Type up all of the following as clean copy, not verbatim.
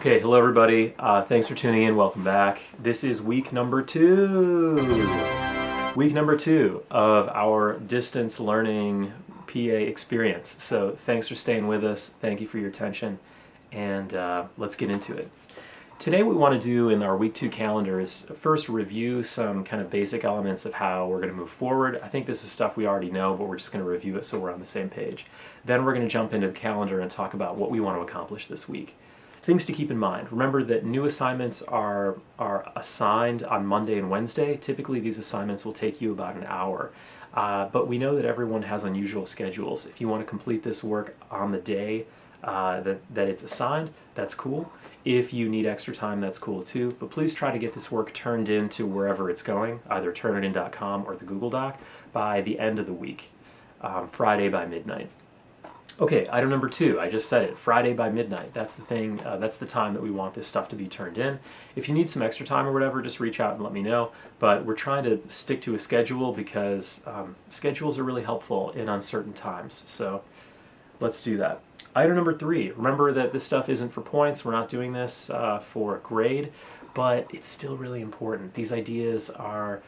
Okay, hello everybody. Thanks for tuning in. Welcome back. This is week number 2. Week number 2 of our distance learning PA experience. So thanks for staying with us. Thank you for your attention. And let's get into it. Today what we want to do in our week 2 calendar is first review some kind of basic elements of how we're going to move forward. I think this is stuff we already know, but we're just going to review it so we're on the same page. Then we're going to jump into the calendar and talk about what we want to accomplish this week. Things to keep in mind. Remember that new assignments are assigned on Monday and Wednesday. Typically these assignments will take you about an hour. But we know that everyone has unusual schedules. If you want to complete this work on the day that it's assigned, that's cool. If you need extra time, that's cool too. But please try to get this work turned into wherever it's going, either turnitin.com or the Google Doc, by the end of the week, Friday by midnight. Okay, item number 2, I just said it, Friday by midnight. That's the thing, that's the time that we want this stuff to be turned in. If you need some extra time or whatever, just reach out and let me know. But we're trying to stick to a schedule because schedules are really helpful in uncertain times. So let's do that. Item number 3, remember that this stuff isn't for points. We're not doing this for a grade, but it's still really important. These ideas are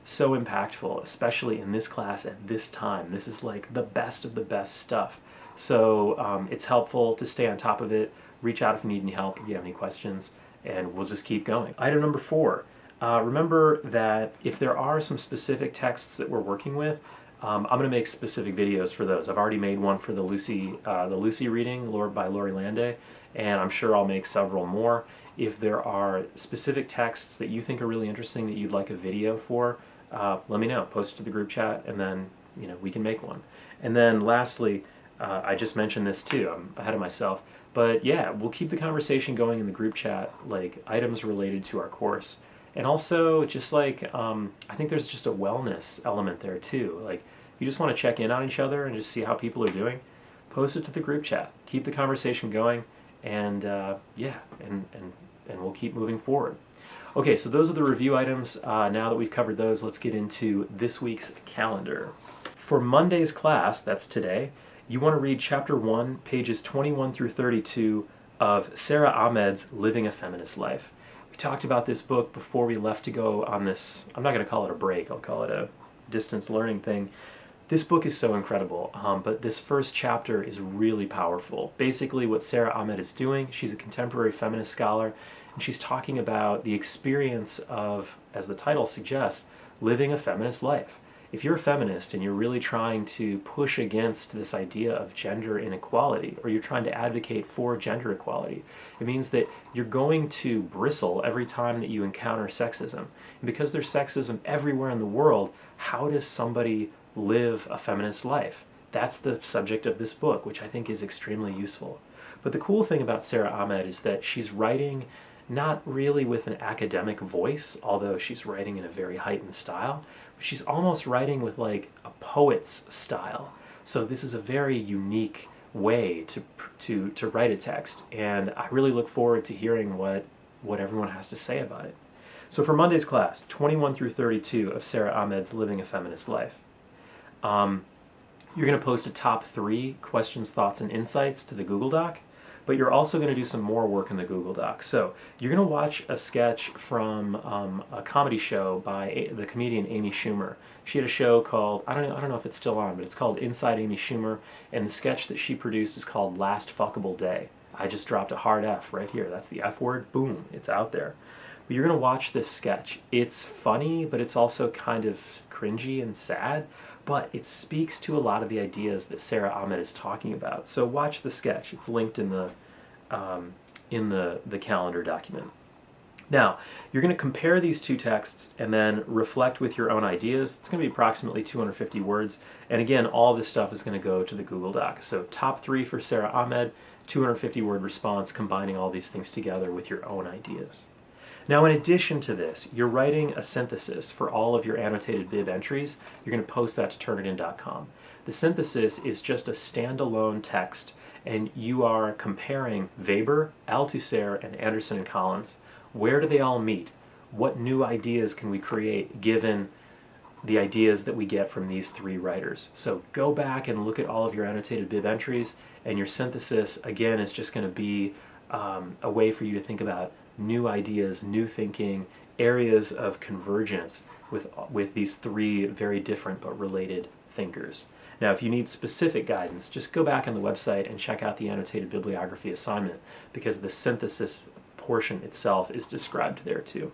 so impactful, especially in this class at this time. This is like the best of the best stuff. So it's helpful to stay on top of it. Reach out if you need any help, if you have any questions, and we'll just keep going. Item number 4, remember that if there are some specific texts that we're working with, I'm going to make specific videos for those. I've already made one for the Lucy reading by Lori Lande, and I'm sure I'll make several more. If there are specific texts that you think are really interesting that you'd like a video for, let me know. Post it to the group chat, and then we can make one. And then lastly, I just mentioned this too, I'm ahead of myself, but yeah, we'll keep the conversation going in the group chat, like items related to our course. And also, just like, I think there's just a wellness element there too. Like, if you just want to check in on each other and just see how people are doing, post it to the group chat. Keep the conversation going, and yeah, and we'll keep moving forward. Okay, so those are the review items. Now that we've covered those, let's get into this week's calendar. For Monday's class, that's today, you want to read Chapter 1, pages 21 through 32 of Sara Ahmed's Living a Feminist Life. We talked about this book before we left to go on this, I'm not going to call it a break, I'll call it a distance learning thing. This book is so incredible, but this first chapter is really powerful. Basically what Sara Ahmed is doing, she's a contemporary feminist scholar, and she's talking about the experience of, as the title suggests, living a feminist life. If you're a feminist and you're really trying to push against this idea of gender inequality, or you're trying to advocate for gender equality, it means that you're going to bristle every time that you encounter sexism. And because there's sexism everywhere in the world, how does somebody live a feminist life? That's the subject of this book, which I think is extremely useful. But the cool thing about Sara Ahmed is that she's writing not really with an academic voice, although she's writing in a very heightened style. She's almost writing with like a poet's style. So this is a very unique way to write a text, and I really look forward to hearing what everyone has to say about it. So for Monday's class, 21 through 32 of Sara Ahmed's Living a Feminist Life. You're going to post a top 3 questions, thoughts, and insights to the Google Doc, but you're also going to do some more work in the Google Doc. So you're going to watch a sketch from a comedy show by the comedian Amy Schumer. She had a show called, I don't know if it's still on, but it's called Inside Amy Schumer, and the sketch that she produced is called Last Fuckable Day. I just dropped a hard F right here. That's the F word. Boom, it's out there. But you're going to watch this sketch. It's funny, but it's also kind of cringy and sad, but it speaks to a lot of the ideas that Sara Ahmed is talking about. So watch the sketch. It's linked in the calendar document. Now, you're going to compare these two texts and then reflect with your own ideas. It's going to be approximately 250 words. And again, all this stuff is going to go to the Google Doc. So top 3 for Sara Ahmed, 250 word response, combining all these things together with your own ideas. Now, in addition to this, you're writing a synthesis for all of your annotated bib entries. You're going to post that to turnitin.com. The synthesis is just a standalone text, and you are comparing Weber, Althusser, and Anderson and Collins. Where do they all meet? What new ideas can we create given the ideas that we get from these 3 writers? So go back and look at all of your annotated bib entries, and your synthesis, again, is just going to be a way for you to think about new ideas, new thinking, areas of convergence with these three very different but related thinkers. Now, if you need specific guidance, just go back on the website and check out the annotated bibliography assignment, because the synthesis portion itself is described there too.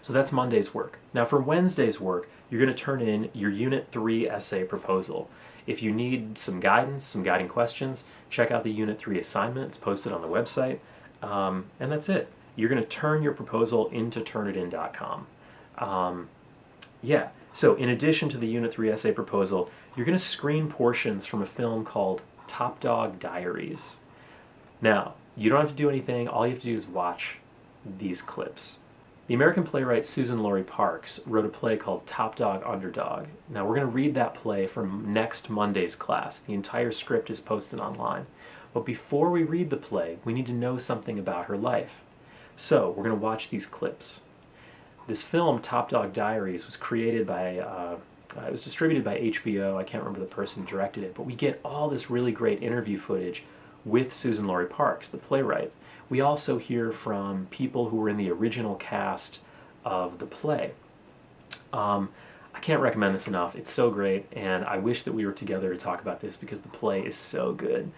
So that's Monday's work. Now for Wednesday's work, you're going to turn in your Unit 3 essay proposal. If you need some guidance, some guiding questions, check out the Unit 3 assignment. It's posted on the website. And that's it. You're going to turn your proposal into Turnitin.com. Yeah, so in addition to the Unit 3 essay proposal, you're going to screen portions from a film called Top Dog Diaries. Now, you don't have to do anything. All you have to do is watch these clips. The American playwright Suzan-Lori Parks wrote a play called Top Dog Underdog. Now we're going to read that play from next Monday's class. The entire script is posted online. But before we read the play, we need to know something about her life. So we're going to watch these clips. This film, Top Dog Diaries, was created by, it was distributed by HBO. I can't remember the person who directed it, but we get all this really great interview footage with Suzan-Lori Parks, the playwright. We also hear from people who were in the original cast of the play. I can't recommend this enough. It's so great, and I wish that we were together to talk about this because the play is so good.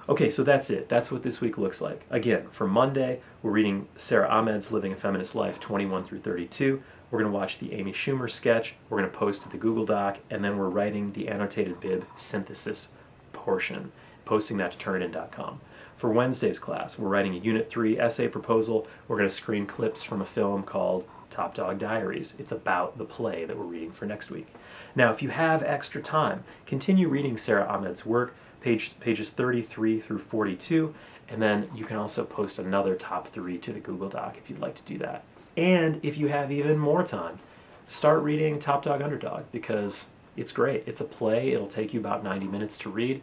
Okay, so that's it. That's what this week looks like. Again, for Monday, we're reading Sara Ahmed's Living a Feminist Life 21 through 32. We're going to watch the Amy Schumer sketch. We're going to post to the Google Doc, and then we're writing the annotated bib synthesis portion, posting that to Turnitin.com. For Wednesday's class, we're writing a Unit 3 essay proposal. We're going to screen clips from a film called Top Dog Diaries. It's about the play that we're reading for next week. Now, if you have extra time, continue reading Sara Ahmed's work, pages 33 through 42, and then you can also post another top 3 to the Google Doc if you'd like to do that. And if you have even more time, start reading Top Dog Underdog, because it's great. It's a play. It'll take you about 90 minutes to read.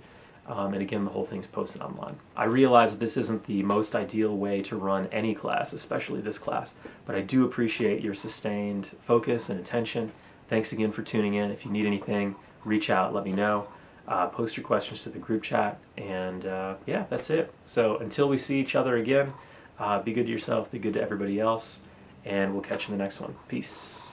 And again, the whole thing's posted online. I realize that this isn't the most ideal way to run any class, especially this class, but I do appreciate your sustained focus and attention. Thanks again for tuning in. If you need anything, reach out, let me know. Post your questions to the group chat, and yeah, that's it. So until we see each other again, be good to yourself, be good to everybody else, and we'll catch you in the next one. Peace.